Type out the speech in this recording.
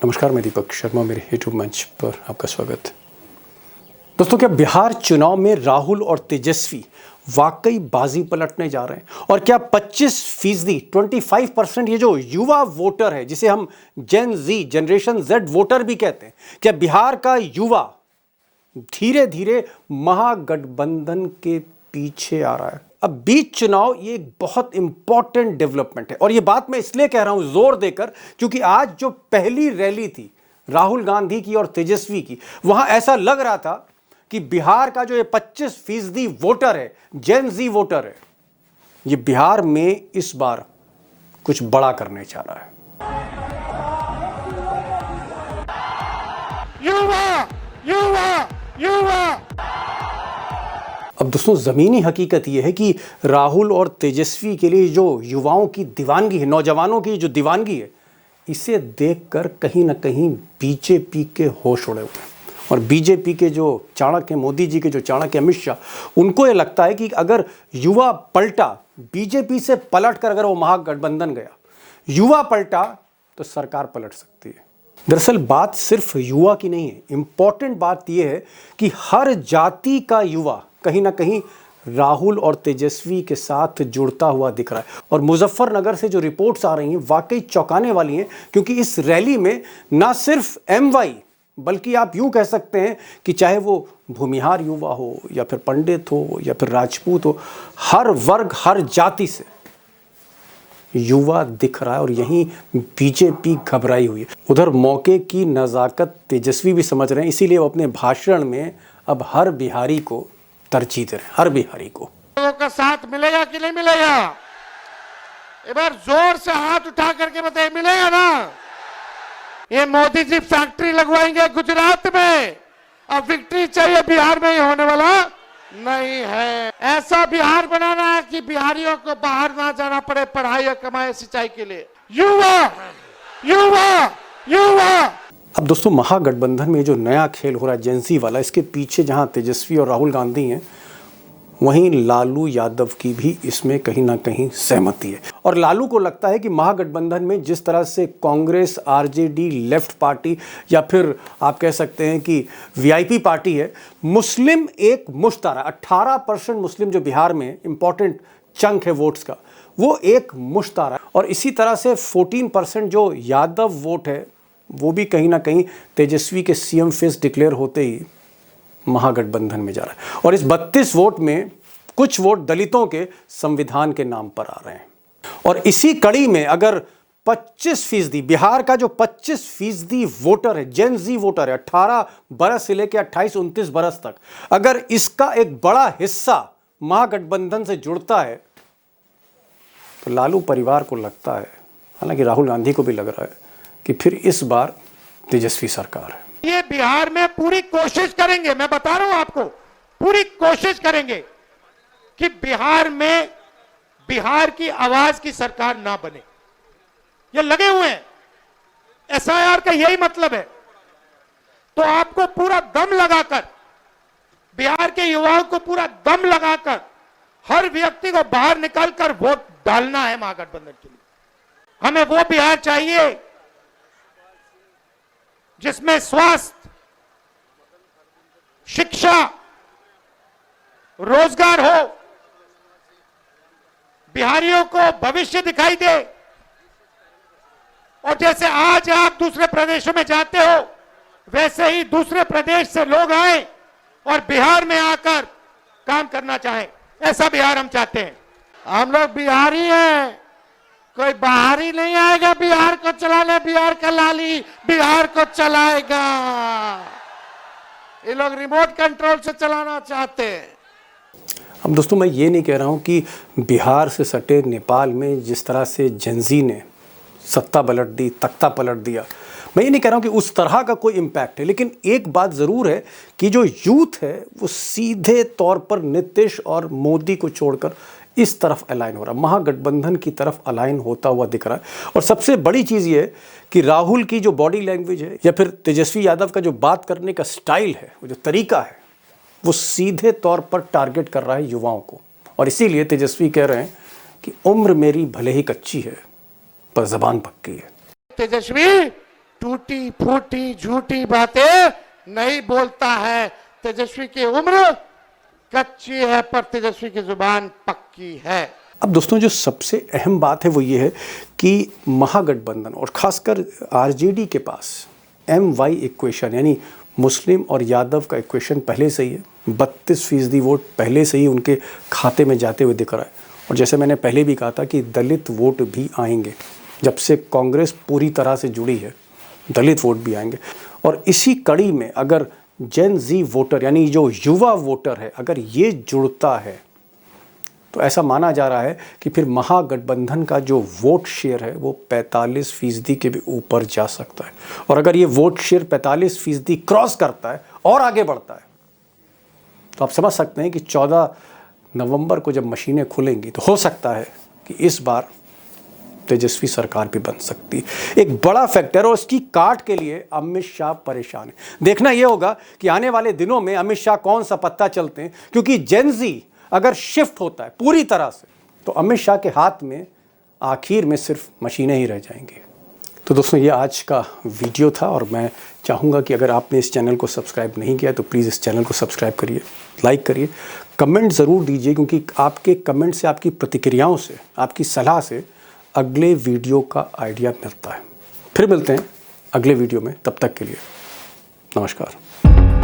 नमस्कार, मैं दीपक शर्मा, मेरे यूट्यूब मंच पर आपका स्वागत है। दोस्तों, क्या बिहार चुनाव में राहुल और तेजस्वी वाकई बाजी पलटने जा रहे हैं? और क्या 25% 25% ये जो युवा वोटर है, जिसे हम जेन जी, जनरेशन जेड वोटर भी कहते हैं, क्या बिहार का युवा धीरे धीरे महागठबंधन के पीछे आ रहा है? अब बीच चुनाव ये एक बहुत इंपॉर्टेंट डेवलपमेंट है, और ये बात मैं इसलिए कह रहा हूं जोर देकर क्योंकि आज जो पहली रैली थी राहुल गांधी की और तेजस्वी की, वहां ऐसा लग रहा था कि बिहार का जो ये 25% वोटर है, जेन जी वोटर है, ये बिहार में इस बार कुछ बड़ा करने जा रहा है। युवा युवा युवा। अब दोस्तों, जमीनी हकीकत यह है कि राहुल और तेजस्वी के लिए जो युवाओं की दीवानगी है, नौजवानों की जो दीवानगी है, इसे देखकर कहीं ना कहीं बीजेपी के होश उड़े हुए हैं। और बीजेपी के जो चाणक्य, मोदी जी के जो चाणक्य अमित शाह, उनको ये लगता है कि अगर युवा पलटा, बीजेपी से पलट कर अगर वो महागठबंधन गया, युवा पलटा, तो सरकार पलट सकती है। दरअसल बात सिर्फ युवा की नहीं है, इंपॉर्टेंट बात यह है कि हर जाति का युवा कहीं ना कहीं राहुल और तेजस्वी के साथ जुड़ता हुआ दिख रहा है। और मुजफ्फरनगर से जो रिपोर्ट्स आ रही हैं वाकई चौंकाने वाली हैं, क्योंकि इस रैली में ना सिर्फ एमवाई, बल्कि आप यूं कह सकते हैं कि चाहे वो भूमिहार युवा हो या फिर पंडित हो या फिर राजपूत हो, हर वर्ग, हर जाति से युवा दिख रहा है। और यहीं बीजेपी घबराई हुई है। उधर मौके की नज़ाकत तेजस्वी भी समझ रहे हैं, इसीलिए वो अपने भाषण में अब हर बिहारी को तरजीह दे रहे हैं, हर बिहारी को। लोगों का साथ मिलेगा कि नहीं मिलेगा? एक बार जोर से हाथ उठा करके बताइए, मिलेगा ना? ये मोदी जी फैक्ट्री लगवाएंगे गुजरात में, अब विक्ट्री चाहिए बिहार में, ही होने वाला नहीं है। ऐसा बिहार बनाना है कि बिहारियों को बाहर ना जाना पड़े पढ़ाई और कमाई सिंचाई के लिए। युवा युवा युवा। अब दोस्तों, महागठबंधन में जो नया खेल हो रहा है जेंसी वाला, इसके पीछे जहां तेजस्वी और राहुल गांधी हैं, वहीं लालू यादव की भी इसमें कहीं ना कहीं सहमति है। और लालू को लगता है कि महागठबंधन में जिस तरह से कांग्रेस, आरजेडी, लेफ्ट पार्टी, या फिर आप कह सकते हैं कि वीआईपी पार्टी है, मुस्लिम एक मुश्त आ रहा है। 18% मुस्लिम जो बिहार में इंपॉर्टेंट चंक है वोट्स का, वो एक मुश्त आ रहा है। और इसी तरह से 14% जो यादव वोट है, वो भी कहीं ना कहीं तेजस्वी के सीएम फेस डिक्लेयर होते ही महागठबंधन में जा रहा है। और इस 32 वोट में कुछ वोट दलितों के संविधान के नाम पर आ रहे हैं। और इसी कड़ी में अगर 25%, बिहार का जो 25% वोटर है, जेन जी वोटर है, 18 बरस से लेकर 28-29 बरस तक, अगर इसका एक बड़ा हिस्सा महागठबंधन से जुड़ता है, तो लालू परिवार को लगता है, हालांकि राहुल गांधी को भी लग रहा है, कि फिर इस बार तेजस्वी सरकार है। ये बिहार में पूरी कोशिश करेंगे, मैं बता रहा हूं आपको, पूरी कोशिश करेंगे कि बिहार में बिहार की आवाज की सरकार ना बने। ये लगे हुए हैं, एसआईआर का यही मतलब है। तो आपको पूरा दम लगाकर, बिहार के युवाओं को पूरा दम लगाकर, हर व्यक्ति को बाहर निकालकर वोट डालना है महागठबंधन के लिए। हमें वो बिहार चाहिए जिसमें स्वास्थ्य, शिक्षा, रोजगार हो, बिहारियों को भविष्य दिखाई दे। और जैसे आज आप दूसरे प्रदेशों में जाते हो, वैसे ही दूसरे प्रदेश से लोग आए और बिहार में आकर काम करना चाहें। ऐसा बिहार हम चाहते हैं। हम लोग बिहारी हैं, कोई बाहरी नहीं आएगा बिहार को चलाने। बिहार का लाली बिहार को चलाएगा। ये लोग रिमोट कंट्रोल से चलाना चाहते हैं। अब दोस्तों, मैं ये नहीं कह रहा हूँ कि बिहार से सटे नेपाल में जिस तरह से जेंजी ने सत्ता पलट दी, तख्ता पलट दिया, मैं ये नहीं कह रहा हूँ कि उस तरह का कोई इम्पैक्ट है। लेकिन एक बात ज़रूर है कि जो यूथ है वो सीधे तौर पर नीतीश और मोदी को छोड़कर इस तरफ अलाइन हो रहा है, महागठबंधन की तरफ अलाइन होता हुआ दिख रहा है। और सबसे बड़ी चीज़ ये है कि राहुल की जो बॉडी लैंग्वेज है, या फिर तेजस्वी यादव का जो बात करने का स्टाइल है, वो जो तरीका है, वो सीधे तौर पर टारगेट कर रहा है युवाओं को। और इसीलिए तेजस्वी कह रहे हैं कि उम्र मेरी भले ही कच्ची है पर जबान पक्की है। तेजस्वी टूटी फूटी झूठी बातें नहीं बोलता है। तेजस्वी की उम्र कच्ची है पर तेजस्वी की जुबान पक्की है। अब दोस्तों जो सबसे अहम बात है वो ये है कि महागठबंधन और खासकर आरजेडी के पास MY इक्वेशन यानी मुस्लिम और यादव का इक्वेशन पहले से ही है। 32% वोट पहले से ही उनके खाते में जाते हुए दिख रहा है। और जैसे मैंने पहले भी कहा था कि दलित वोट भी आएंगे। जब से कांग्रेस पूरी तरह से जुड़ी है दलित वोट भी आएंगे। और इसी कड़ी में अगर जेन जी वोटर यानी जो युवा वोटर है अगर ये जुड़ता है तो ऐसा माना जा रहा है कि फिर महागठबंधन का जो वोट शेयर है वो 45% के भी ऊपर जा सकता है। और अगर ये वोट शेयर 45% क्रॉस करता है और आगे बढ़ता है तो आप समझ सकते हैं कि 14 नवंबर को जब मशीनें खुलेंगी तो हो सकता है कि इस बार तेजस्वी सरकार भी बन सकती है। एक बड़ा फैक्टर और इसकी काट के लिए अमित शाह परेशान है। देखना यह होगा कि आने वाले दिनों में अमित शाह कौन सा पत्ता चलते हैं, क्योंकि जेन जी अगर शिफ्ट होता है पूरी तरह से तो अमित शाह के हाथ में आखिर में सिर्फ मशीनें ही रह जाएंगी। तो दोस्तों ये आज का वीडियो था और मैं चाहूँगा कि अगर आपने इस चैनल को सब्सक्राइब नहीं किया तो प्लीज़ इस चैनल को सब्सक्राइब करिए, लाइक करिए, कमेंट ज़रूर दीजिए, क्योंकि आपके कमेंट से, आपकी प्रतिक्रियाओं से, आपकी सलाह से अगले वीडियो का आइडिया मिलता है। फिर मिलते हैं अगले वीडियो में, तब तक के लिए नमस्कार।